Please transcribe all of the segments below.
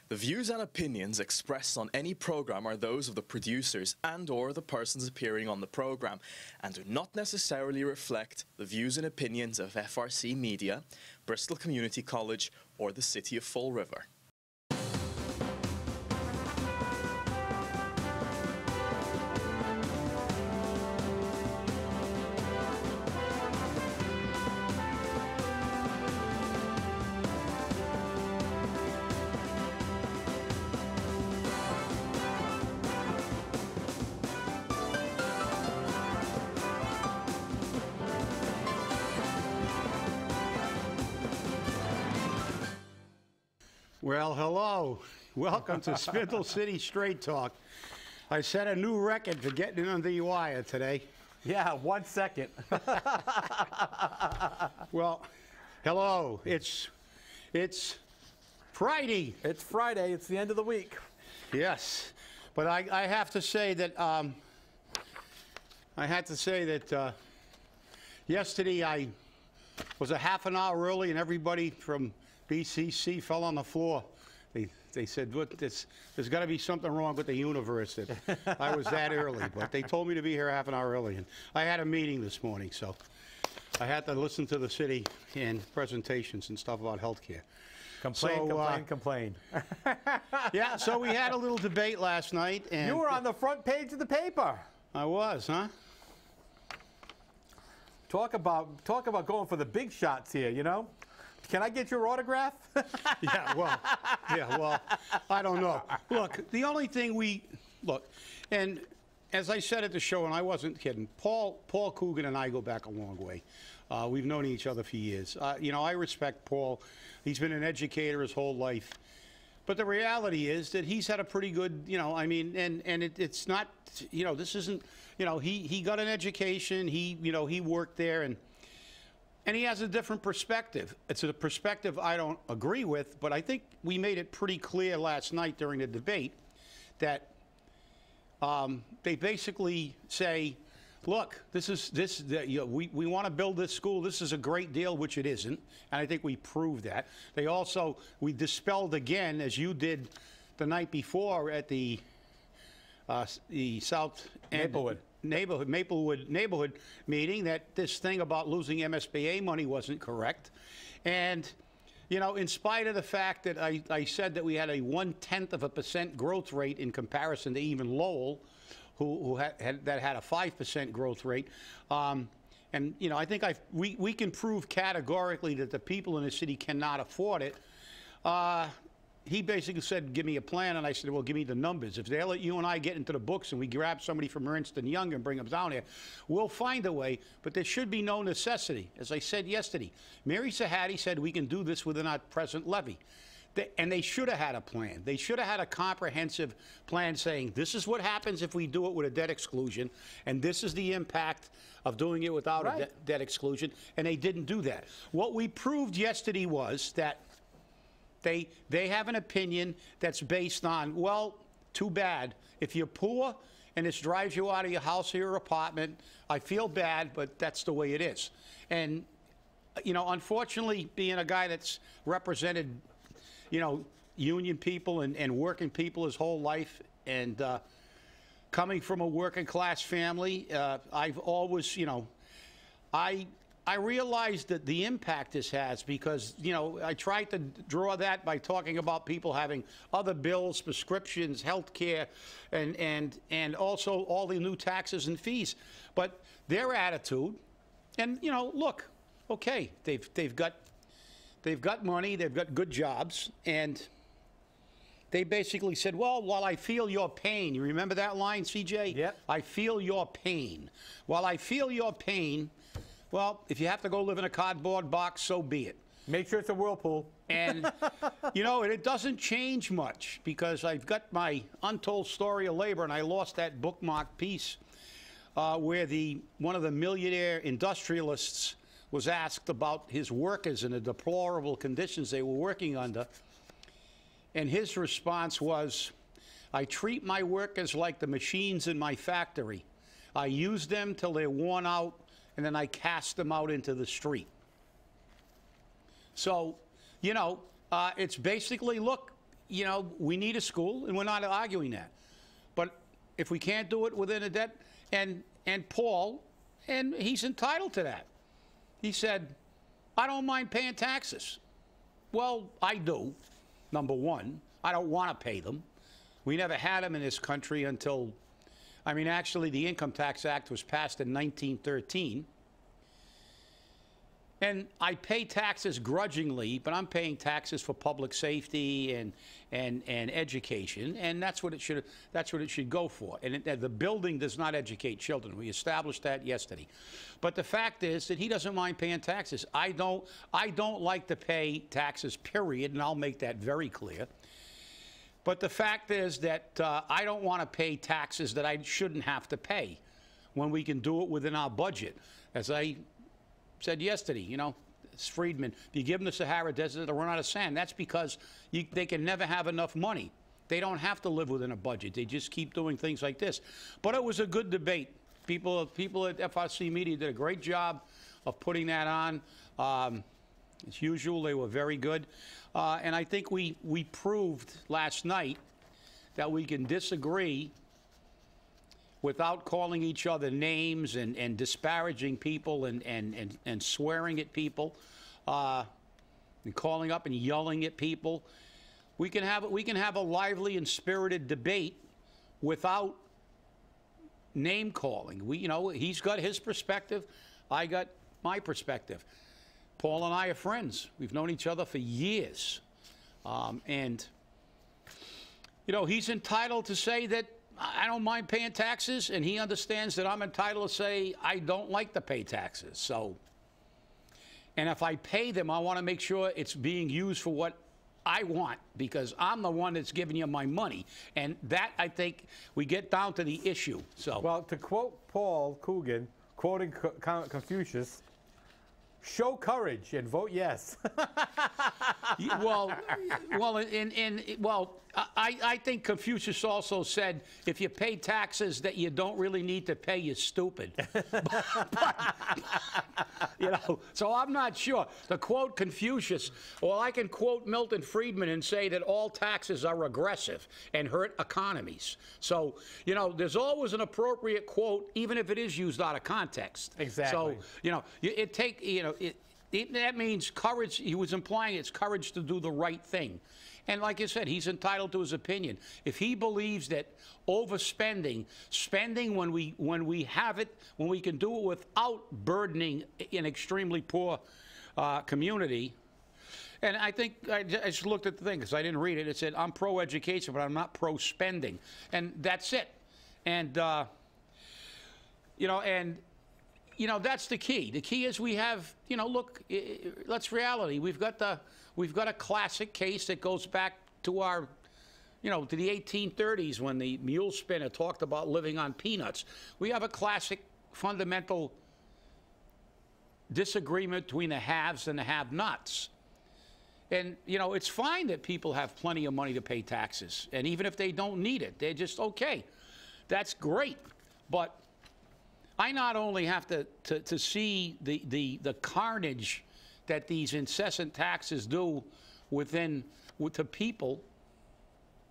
The views and opinions expressed on any program are those of the producers and/or the persons appearing on the program and do not necessarily reflect the views and opinions of FRC Media, Bristol Community College, or the City of Fall River. Well, hello. Welcome to Spindle City Straight Talk. I set a new record for getting in under the wire today. Yeah, 1 second. Well, hello. It's Friday. It's Friday. It's the end of the week. Yes, but I have to say that yesterday I was a half an hour early, and everybody from BCC fell on the floor. They said, "Look, there's got to be something wrong with the universe that I was that early." But they told me to be here half an hour early, and I had a meeting this morning, so I had to listen to the city and presentations and stuff about healthcare. Complain. Yeah, so we had a little debate last night, and You were on the front page of the paper. I was, huh? Talk about going for the big shots here, you know? Can I get your autograph? Yeah, well, I don't know. Look, the only thing and as I said at the show, and I wasn't kidding, Paul Coogan and I go back a long way. We've known each other for years. You know, I respect Paul. He's been an educator his whole life. But the reality is that he's had a pretty good, it's not, this isn't, he got an education. He worked there, and he has a different perspective. It's a perspective I don't agree with, but I think we made it pretty clear last night during the debate that they basically say, look, we want to build this school. This is a great deal, which it isn't, and I think we proved that. We dispelled again, as you did the night before at the South End Maplewood neighborhood meeting, that this thing about losing MSBA money wasn't correct. And, in spite of the fact that I said that we had a 0.1% growth rate in comparison to even Lowell, who had a 5% growth rate. And, I think we can prove categorically that the people in the city cannot afford it. He basically said, give me a plan, and I said, well, give me the numbers. If they let you and I get into the books and we grab somebody from Ernst & Young and bring them down here, we'll find a way, but there should be no necessity. As I said yesterday, Mary Sahadi said we can do this within our present levy. And they should have had a plan. They should have had a comprehensive plan saying, this is what happens if we do it with a debt exclusion, and this is the impact of doing it without a debt exclusion, and they didn't do that. What we proved yesterday was that they have an opinion that's based on, well, too bad. If you're poor and this drives you out of your house or your apartment, I feel bad, but that's the way it is. And, unfortunately, being a guy that's represented, union people and working people his whole life, and coming from a working class family, I've always, I realized that the impact this has because, I tried to draw that by talking about people having other bills, prescriptions, health care, and also all the new taxes and fees. But their attitude, and, look, okay, they've got money, they've got good jobs, and they basically said, well, while I feel your pain, you remember that line, CJ? Yep. I feel your pain. While I feel your pain, well, if you have to go live in a cardboard box, so be it. Make sure it's a Whirlpool. And, it doesn't change much because I've got my untold story of labor, and I lost that bookmark piece where one of the millionaire industrialists was asked about his workers and the deplorable conditions they were working under. And his response was, I treat my workers like the machines in my factory. I use them till they're worn out, and then I cast them out into the street. So, it's basically, look, you know, we need a school, and we're not arguing that. But if we can't do it within a debt, and Paul, and he's entitled to that. He said, I don't mind paying taxes. Well, I do, number one. I don't want to pay them. We never had them in this country until, I mean, actually, the Income Tax Act was passed in 1913. And I pay taxes grudgingly, but I'm paying taxes for public safety and education, and that's what it should go for. And the building does not educate children. We established that yesterday. But the fact is that he doesn't mind paying taxes. I don't like to pay taxes, period, and I'll make that very clear. But the fact is that I don't want to pay taxes that I shouldn't have to pay when we can do it within our budget. As I said yesterday, you know, Friedman, if you give them the Sahara Desert, they'll run out of sand. That's because they can never have enough money. They don't have to live within a budget. They just keep doing things like this. But it was a good debate. People at FRC Media did a great job of putting that on. As usual, they were very good. And I think we proved last night that we can disagree without calling each other names and disparaging people and swearing at people and calling up and yelling at people. We can have a lively and spirited debate without name calling. You know, he's got his perspective, I got my perspective. Paul and I are friends. We've known each other for years. And, you know, he's entitled to say that I don't mind paying taxes, and he understands that I'm entitled to say I don't like to pay taxes. So, and if I pay them, I want to make sure it's being used for what I want, because I'm the one that's giving you my money. And that, I think, we get down to the issue. So, well, to quote Paul Coogan, quoting Confucius, show courage and vote yes. I think Confucius also said, if you pay taxes that you don't really need to pay, you're stupid. You know, so I'm not sure. To quote Confucius, or I can quote Milton Friedman and say that all taxes are regressive and hurt economies. So, you know, there's always an appropriate quote, even if it is used out of context. Exactly. So, you know, that means courage. He was implying it's courage to do the right thing. And like I said, he's entitled to his opinion. If he believes that overspending, spending when we have it, when we can do it without burdening an extremely poor community. And I think I just looked at the thing because I didn't read it. It said, I'm pro-education, but I'm not pro-spending. And that's it. And, you know, that's the key. The key is we have, you know, look, let's reality. We've got a classic case that goes back to our, you know, to the 1830s when the mule spinner talked about living on peanuts. We have a classic fundamental disagreement between the haves and the have-nots. And, you know, it's fine that people have plenty of money to pay taxes. And even if they don't need it, they're just, okay, that's great. But I not only have to see the carnage that these incessant taxes do to people,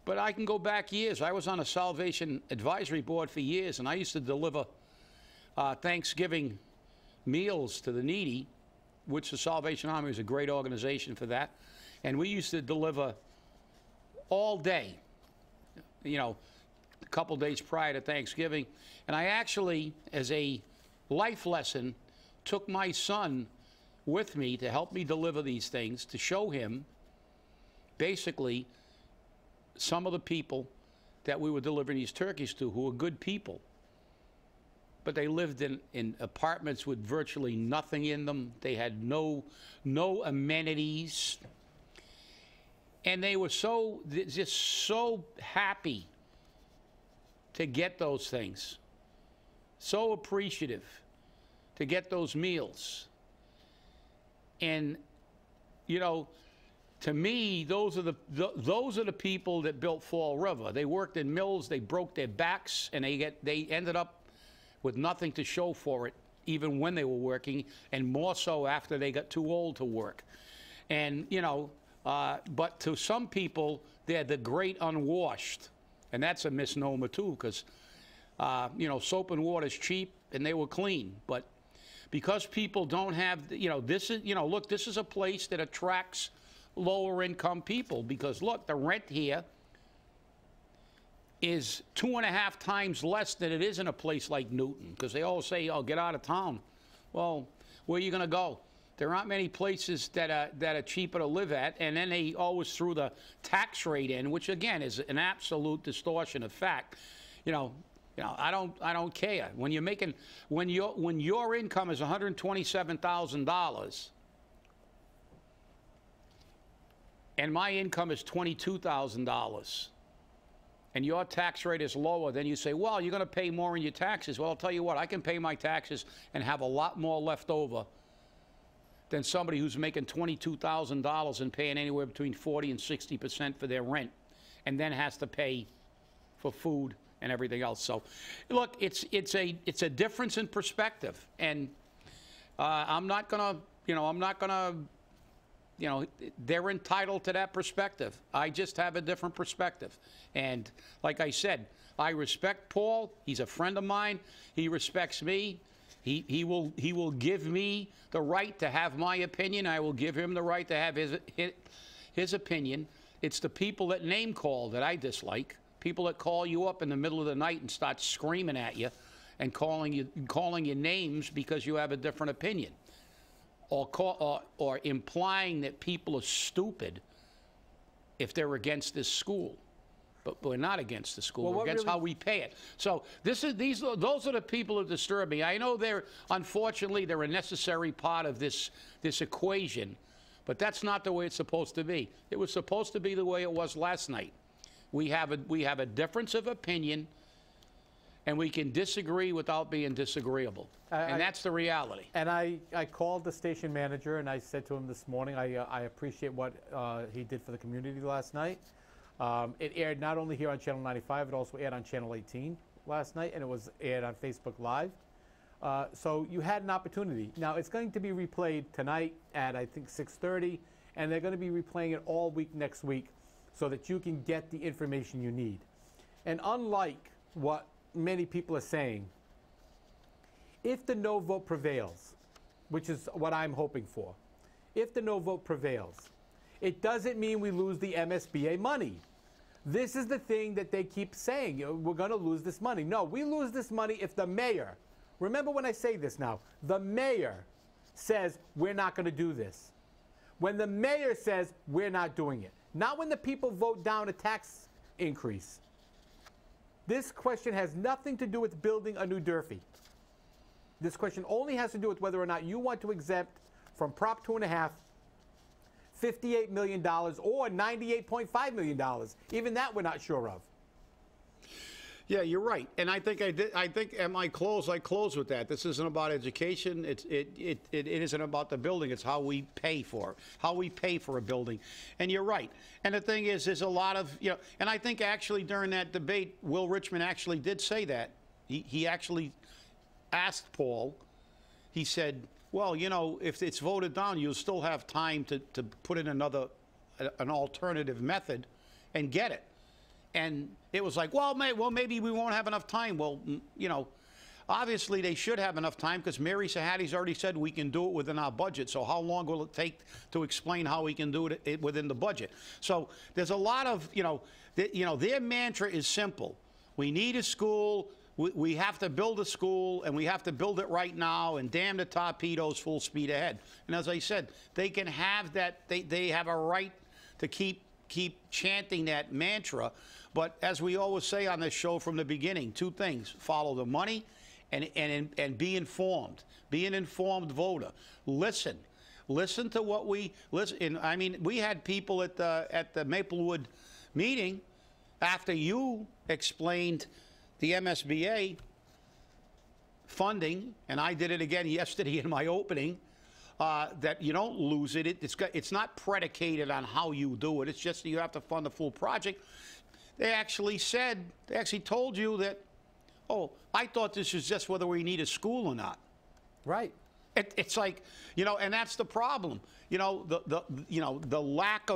but I can go back years. I was on a Salvation Advisory Board for years, and I used to deliver Thanksgiving meals to the needy, which the Salvation Army is a great organization for that. And we used to deliver all day, you know, a couple days prior to Thanksgiving. And I actually, as a life lesson, took my son with me to help me deliver these things, to show him basically some of the people that we were delivering these turkeys to who were good people. But they lived in apartments with virtually nothing in them. They had no amenities. And they were just so happy to get those things, so appreciative to get those meals. And, you know, to me, those are the people that built Fall River. They worked in mills, they broke their backs, and they ended up with nothing to show for it, even when they were working, and more so after they got too old to work. And, you know, But to some people, they're the great unwashed. And that's a misnomer, too, because, you know, soap and water's cheap and they were clean. But because people don't have, you know, this is, you know, look, this is a place that attracts lower income people because, look, the rent here is 2.5 times less than it is in a place like Newton because they always say, oh, get out of town. Well, where are you going to go? There aren't many places that are cheaper to live at, and then they always threw the tax rate in, which again is an absolute distortion of fact. You know, I don't care when you're making when your income is $127,000, and my income is $22,000. And your tax rate is lower, then you say, well, you're going to pay more in your taxes. Well, I'll tell you what, I can pay my taxes and have a lot more left over than somebody who's making $22,000 and paying anywhere between 40 and 60% for their rent, and then has to pay for food and everything else. So, look, it's a difference in perspective, and I'm not gonna, they're entitled to that perspective. I just have a different perspective. And like I said, I respect Paul. He's a friend of mine. He respects me. He will give me the right to have my opinion. I will give him the right to have his opinion. It's the people that name call that I dislike. People that call you up in the middle of the night and start screaming at you and calling you names because you have a different opinion. Or implying that people are stupid if they're against this school. But we're not against the school. We're against how we pay it. So those are the people that disturb me. I know unfortunately, they're a necessary part of this equation, but that's not the way it's supposed to be. It was supposed to be the way it was last night. We have a difference of opinion, and we can disagree without being disagreeable. And that's the reality. And I called the station manager, and I said to him this morning, I appreciate what he did for the community last night. It aired not only here on Channel 95, it also aired on Channel 18 last night, and it was aired on Facebook Live. So you had an opportunity. Now, it's going to be replayed tonight at, I think, 6:30, and they're going to be replaying it all week next week so that you can get the information you need. And unlike what many people are saying, if the no vote prevails, which is what I'm hoping for, if the no vote prevails, it doesn't mean we lose the MSBA money. This is the thing that they keep saying, we're going to lose this money. No, we lose this money if the mayor, remember when I say this now, the mayor says we're not going to do this. When the mayor says we're not doing it. Not when the people vote down a tax increase. This question has nothing to do with building a new Durfee. This question only has to do with whether or not you want to exempt from Prop 2.5 $58 million or $98.5 million. Even that we're not sure of. Yeah, you're right. And I think at my close, I close with that. This isn't about education. It isn't about the building. It's how we pay for it, how we pay for a building. And you're right. And the thing is, there's a lot of, and I think actually during that debate, Will Richmond actually did say that. He actually asked Paul, he said, well, if it's voted down, you'll still have time to put in an alternative method and get it. And it was like, well, maybe we won't have enough time. Well, obviously they should have enough time because Mary Sahadi's already said we can do it within our budget. So how long will it take to explain how we can do it within the budget? So there's a lot of, their mantra is simple. We need a school. We have to build a school, and we have to build it right now, and damn the torpedoes, full speed ahead. And as I said, they can have that. They have a right to keep chanting that mantra. But as we always say on this show from the beginning, two things: follow the money, and be informed. Be an informed voter. Listen to what we listen. I mean, we had people at the Maplewood meeting after you explained the MSBA funding, and I did it again yesterday in my opening, that you don't lose it. It's not predicated on how you do it. It's just that you have to fund the full project. They actually told you that, oh, I thought this was just whether we need a school or not. Right. It's like, and that's the problem. The lack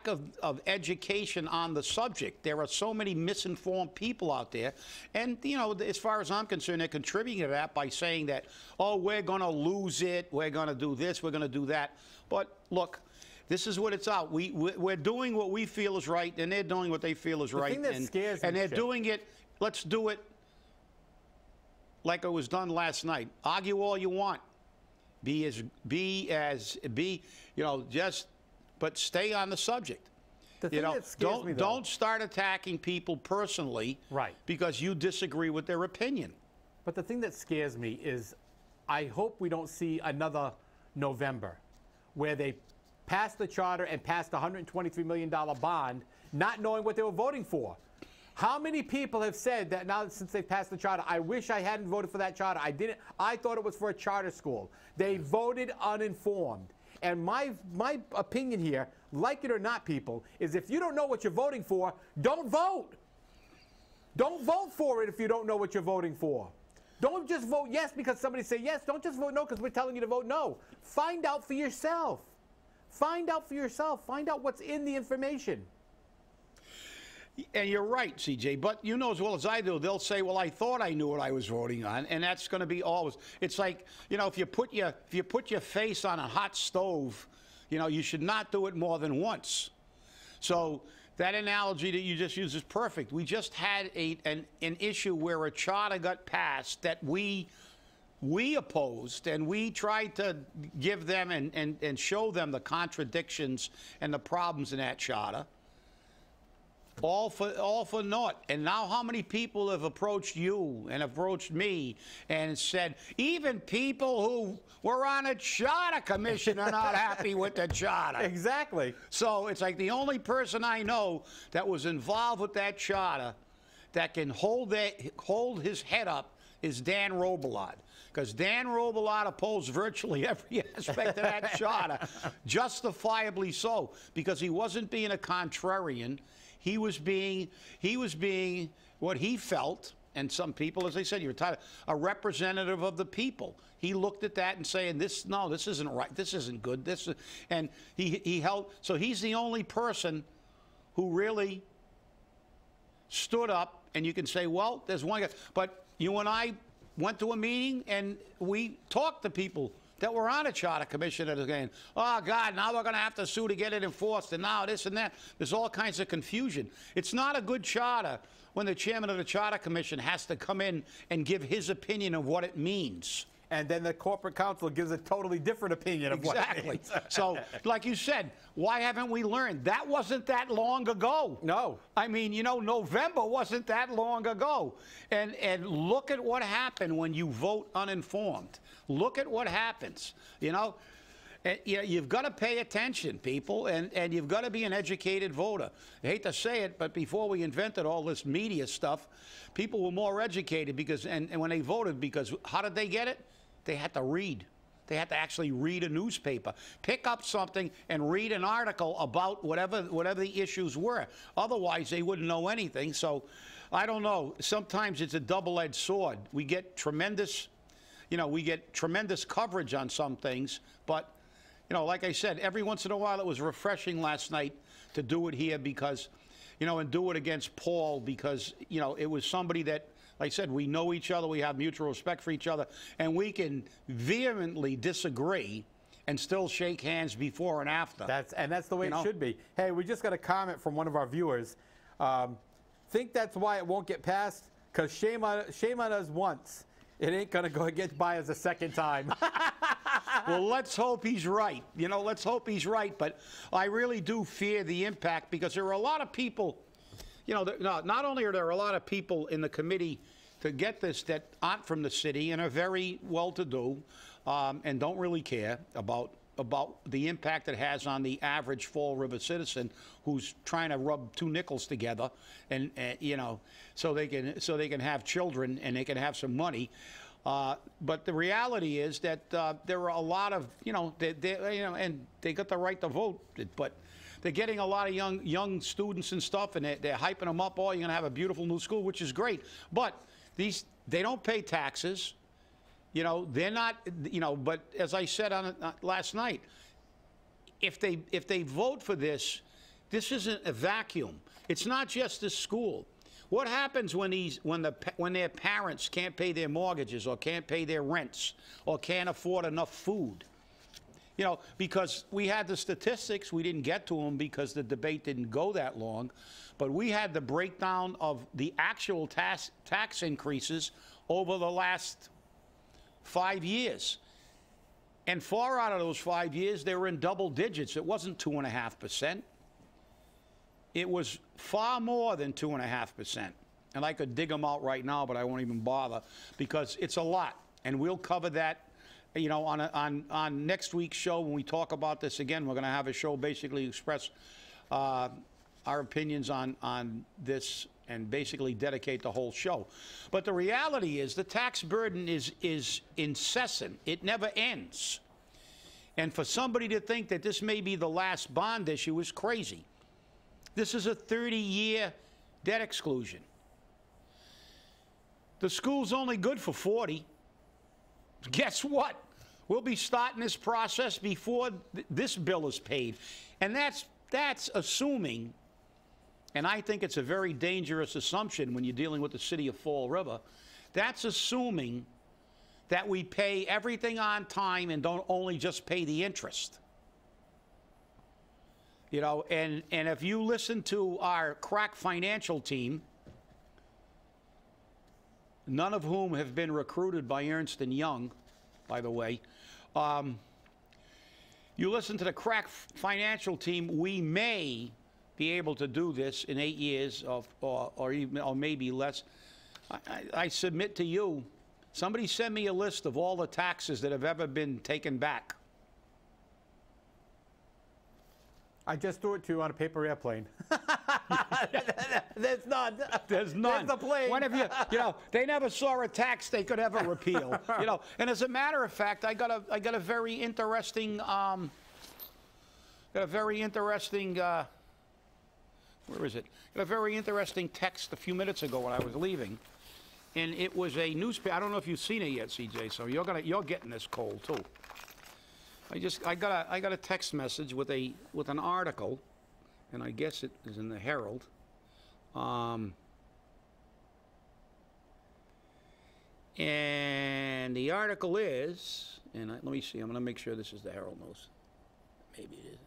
of education on the subject. There are so many misinformed people out there, and as far as I'm concerned, they're contributing to that by saying that, oh, we're going to lose it, we're going to do this, we're going to do that. But look, this is what it's out. We're doing what we feel is right, and they're doing what they feel is right. The thing that scares me, and they're doing it. Let's do it like it was done last night. Argue all you want. But stay on the subject. The thing that scares me, though, don't start attacking people personally, right, because you disagree with their opinion. But the thing that scares me is, I hope we don't see another November where they passed the charter and passed a $123 million bond, not knowing what they were voting for. How many people have said that now since they passed the charter, I wish I hadn't voted for that charter. I didn't. I thought it was for a charter school. They voted uninformed. And my opinion here, like it or not, people, is if you don't know what you're voting for, don't vote. Don't vote for it if you don't know what you're voting for. Don't just vote yes because somebody say yes. Don't just vote no because we're telling you to vote no. Find out for yourself. Find out for yourself. Find out what's in the information. And you're right, CJ, but you know as well as I do, they'll say, well, I thought I knew what I was voting on, and that's going to be always. It's like, if you put your face on a hot stove, you should not do it more than once. So that analogy that you just used is perfect. We just had an issue where a charter got passed that we opposed, and we tried to give them and show them the contradictions and the problems in that charter. All for naught. And now how many people have approached you and approached me and said, even people who were on a charter commission are not happy with the charter. Exactly. So it's like the only person I know that was involved with that charter that can hold his head up is Dan Robillard. Because Dan Robillard opposed virtually every aspect of that charter, justifiably so, because he wasn't being a contrarian. He was being what he felt, and some people, as I said, you're tired, a representative of the people. He looked at that and saying, this isn't right, this isn't good, and he held. So he's the only person who really stood up, and you can say, well, there's one guy, but you and I went to a meeting and we talked to people that were on a charter commission that are saying, oh, God, now we're going to have to sue to get it enforced, and now this and that. There's all kinds of confusion. It's not a good charter when the chairman of the charter commission has to come in and give his opinion of what it means. And then the corporate counsel gives a totally different opinion of what it means. So, like you said, why haven't we learned? That wasn't that long ago. No. I mean, November wasn't that long ago. And look at what happened when you vote uninformed. Look at what happens, You've got to pay attention, people, and you've got to be an educated voter. I hate to say it, but before we invented all this media stuff, people were more educated and when they voted, because how did they get it? They had to read. They had to actually read a newspaper, pick up something and read an article about whatever the issues were. Otherwise, they wouldn't know anything. So I don't know. Sometimes it's a double-edged sword. We get tremendous coverage on some things, but like I said, every once in a while it was refreshing last night to do it here because, and do it against Paul because, it was somebody that, like I said, we know each other, we have mutual respect for each other, and we can vehemently disagree and still shake hands before and after. That's the way it should be. Hey, we just got a comment from one of our viewers. Think that's why it won't get passed? Because shame on us once. It ain't going to get by us a second time. Well, let's hope he's right. Let's hope he's right. But I really do fear the impact because there are a lot of people, not only are there a lot of people in the committee to get this that aren't from the city and are very well-to-do and don't really care about the impact it has on the average Fall River citizen who's trying to rub two nickels together and so they can have children and they can have some money. But the reality is that there are a lot of and they got the right to vote, but they're getting a lot of young students and stuff, and they're hyping them up. Oh, you're going to have a beautiful new school, which is great. But they don't pay taxes. You know, they're not, you know, but as I said on last night, if they vote for this, this isn't a vacuum. It's not just the school. What happens when their parents can't pay their mortgages or can't pay their rents or can't afford enough food? You know, because we had the statistics, we didn't get to them because the debate didn't go that long, but we had the breakdown of the actual tax increases over the last 5 years. And 4 out of those 5 years, they were in double digits. It wasn't 2.5%. It was far more than 2.5%. And I could dig them out right now, but I won't even bother because it's a lot. And we'll cover that, you know, on next week's show when we talk about this again. We're going to have a show basically express our opinions on this and basically dedicate the whole show. But the reality is the tax burden is incessant. It never ends. And for somebody to think that this may be the last bond issue is crazy. This is a 30-year debt exclusion. The school's only good for 40. Guess what? We'll be starting this process before this bill is paid. And that's assuming, and I think it's a very dangerous assumption when you're dealing with the city of Fall River, that's assuming that we pay everything on time and don't only just pay the interest. You know, and if you listen to our crack financial team, none of whom have been recruited by Ernst & Young, by the way, you listen to the crack financial team, we may be able to do this in 8 years or maybe less. I submit to you, somebody send me a list of all the taxes that have ever been taken back. I just threw it to you on a paper airplane. There's none. There's none. There's the plane. One of you, you know, they never saw a tax they could ever repeal. You know, and as a matter of fact, I got a very interesting, where is it? Got a very interesting text a few minutes ago when I was leaving, and it was a newspaper. I don't know if you've seen it yet, CJ. So you're getting this cold too. I got a text message with an article, and I guess it is in the Herald. And the article is, and let me see. I'm going to make sure this is the Herald News. Maybe it is.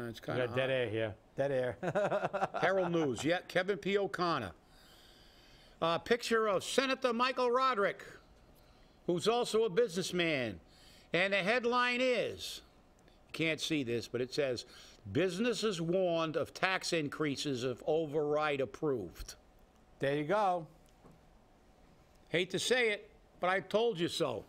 It's kind of dead air here. Dead air. Herald News. Yeah, Kevin P. O'Connor. Picture of Senator Michael Roderick, who's also a businessman. And the headline is, you can't see this, but it says, businesses warned of tax increases if override approved. There you go. Hate to say it, but I told you so.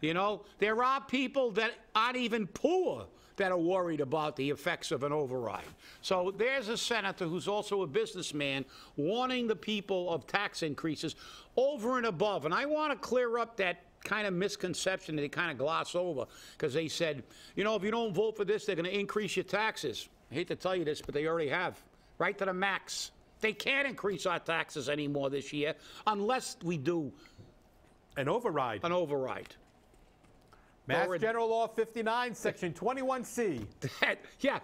You know, there are people that aren't even poor that are worried about the effects of an override. So there's a senator who's also a businessman warning the people of tax increases over and above. And I want to clear up that kind of misconception that they kind of gloss over, because they said, you know, if you don't vote for this, they're going to increase your taxes. I hate to tell you this, but they already have, right to the max. They can't increase our taxes anymore this year unless we do an override. An override. Mass General Law 59, Section 21C. Yeah,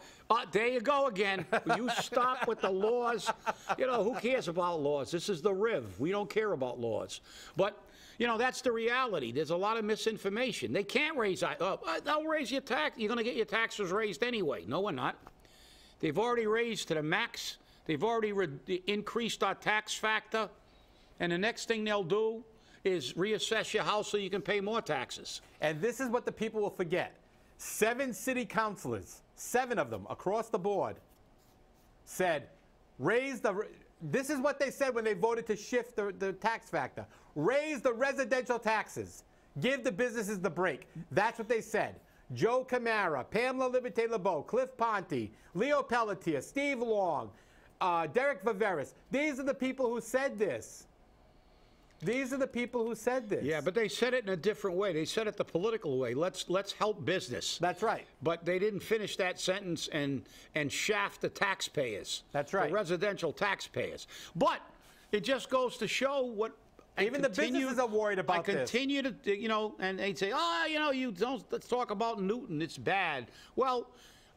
there you go again. You stop with the laws. You know, who cares about laws? This is the Riv. We don't care about laws. But, you know, that's the reality. There's a lot of misinformation. They can't raise, they'll raise your tax. You're going to get your taxes raised anyway. No, we're not. They've already raised to the max. They've already increased our tax factor. And the next thing they'll do is reassess your house so you can pay more taxes. And this is what the people will forget. 7 city councilors, 7 of them across the board, said, this is what they said when they voted to shift the tax factor. Raise the residential taxes. Give the businesses the break. That's what they said. Joe Camara, Pamela Liberté-LeBeau, Cliff Ponte, Leo Pelletier, Steve Long, Derek Viveris. These are the people who said this. These are the people who said this. Yeah, but they said it in a different way. They said it the political way. Let's help business. That's right. But they didn't finish that sentence and shaft the taxpayers. That's right. The residential taxpayers. But it just goes to show what. Even the businesses are worried about this. I continue to, you know, and they'd say, oh, you know, let's talk about Newton. It's bad. Well,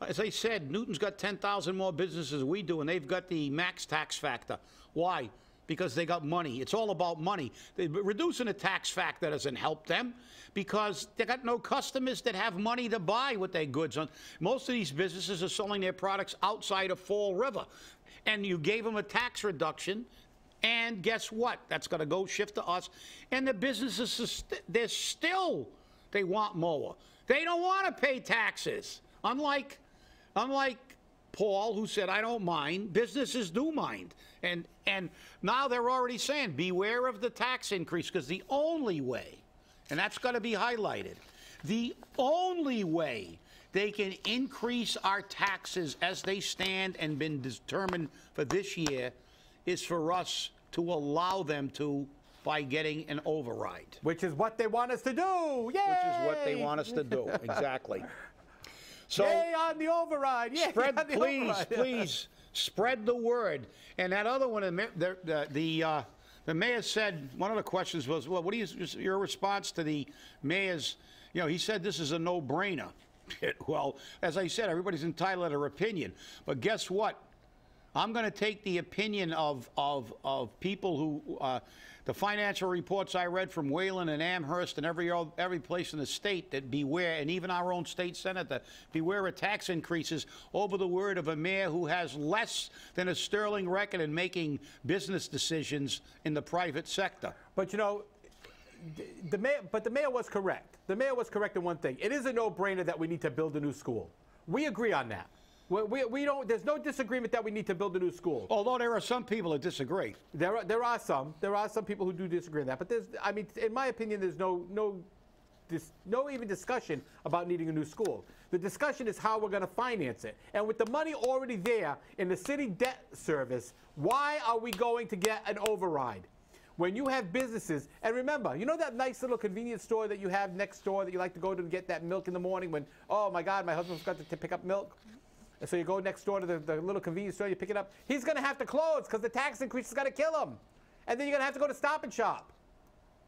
as I said, Newton's got 10,000 more businesses than we do, and they've got the max tax factor. Why? Because they got money. It's all about money. Reducing the tax factor doesn't help them because they got no customers that have money to buy what their goods on. Most of these businesses are selling their products outside of Fall River, and you gave them a tax reduction. And guess what? That's going to go shift to us. And the businesses, they want more. They don't want to pay taxes. Unlike Paul, who said, I don't mind, businesses do mind. And now they're already saying, beware of the tax increase, because the only way, and that's got to be highlighted, the only way they can increase our taxes as they stand and been determined for this year is for us to allow them to by getting an override. Which is what they want us to do. Yay! Which is what they want us to do, exactly. So, yay on the override. Yay spread, on the override. please, spread the word. And that other one, the mayor said, one of the questions was, well, what is your response to the mayor's, you know, he said this is a no-brainer. Well, as I said, everybody's entitled to their opinion. But guess what? I'm going to take the opinion of people who, the financial reports I read from Wayland and Amherst and every place in the state that beware, and even our own state senator, beware of tax increases over the word of a mayor who has less than a sterling record in making business decisions in the private sector. But you know, the mayor was correct. The mayor was correct in one thing. It is a no-brainer that we need to build a new school. We agree on that. We don't. There's no disagreement that we need to build a new school. Although there are some people that disagree. There are some people who do disagree on that. But I mean, in my opinion, there's no even discussion about needing a new school. The discussion is how we're going to finance it. And with the money already there in the city debt service, why are we going to get an override? When you have businesses, and remember, you know that nice little convenience store that you have next door that you like to go to get that milk in the morning when, oh my God, my husband forgot to pick up milk? And so you go next door to the little convenience store, you pick it up. He's going to have to close because the tax increase is going to kill him. And then you're going to have to go to Stop and Shop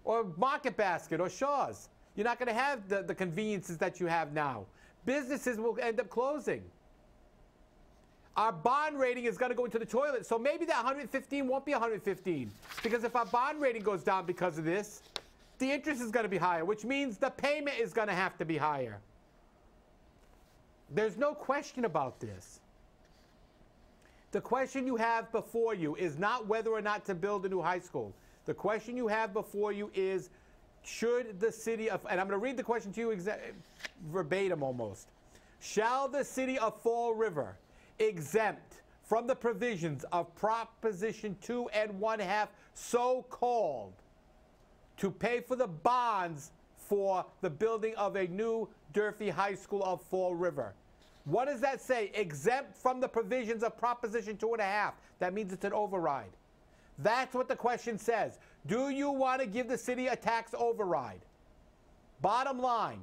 or Market Basket or Shaw's. You're not going to have the conveniences that you have now. Businesses will end up closing. Our bond rating is going to go into the toilet. So maybe that 115 won't be 115. Because if our bond rating goes down because of this, the interest is going to be higher, which means the payment is going to have to be higher. There's no question about this. The question you have before you is not whether or not to build a new high school. The question you have before you is, should the city of, and I'm going to read the question to you verbatim almost. Shall the city of Fall River exempt from the provisions of Proposition 2 1/2 so-called to pay for the bonds for the building of a new Durfee High School of Fall River? What does that say? Exempt from the provisions of Proposition 2 1/2. That means it's an override. That's what the question says. Do you want to give the city a tax override? Bottom line.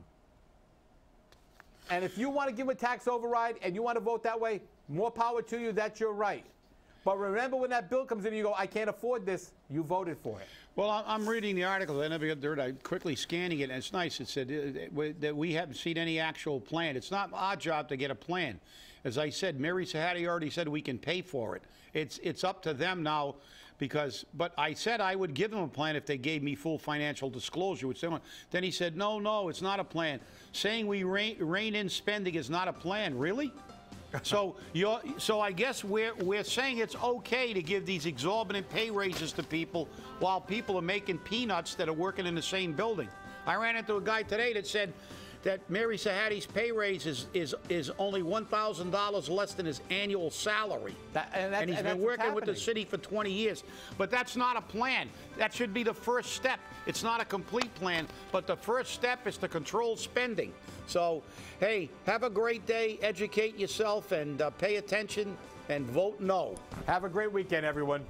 And if you want to give a tax override and you want to vote that way, more power to you. That's your right. But remember, when that bill comes in and you go, I can't afford this, you voted for it. Well, I'm reading the article. I never got there. I'm quickly scanning it, and it's nice. It said that we haven't seen any actual plan. It's not our job to get a plan. As I said, Mary Sahadi already said we can pay for it. It's up to them now, but I said I would give them a plan if they gave me full financial disclosure. Which then he said, no, it's not a plan. Saying we rein in spending is not a plan. Really? So I guess we're saying it's okay to give these exorbitant pay raises to people while people are making peanuts that are working in the same building. I ran into a guy today that said that Mary Sahadi's pay raise is only $1,000 less than his annual salary. And he's been working with the city for 20 years. But that's not a plan. That should be the first step. It's not a complete plan, but the first step is to control spending. So, hey, have a great day, educate yourself, and pay attention, and vote no. Have a great weekend, everyone.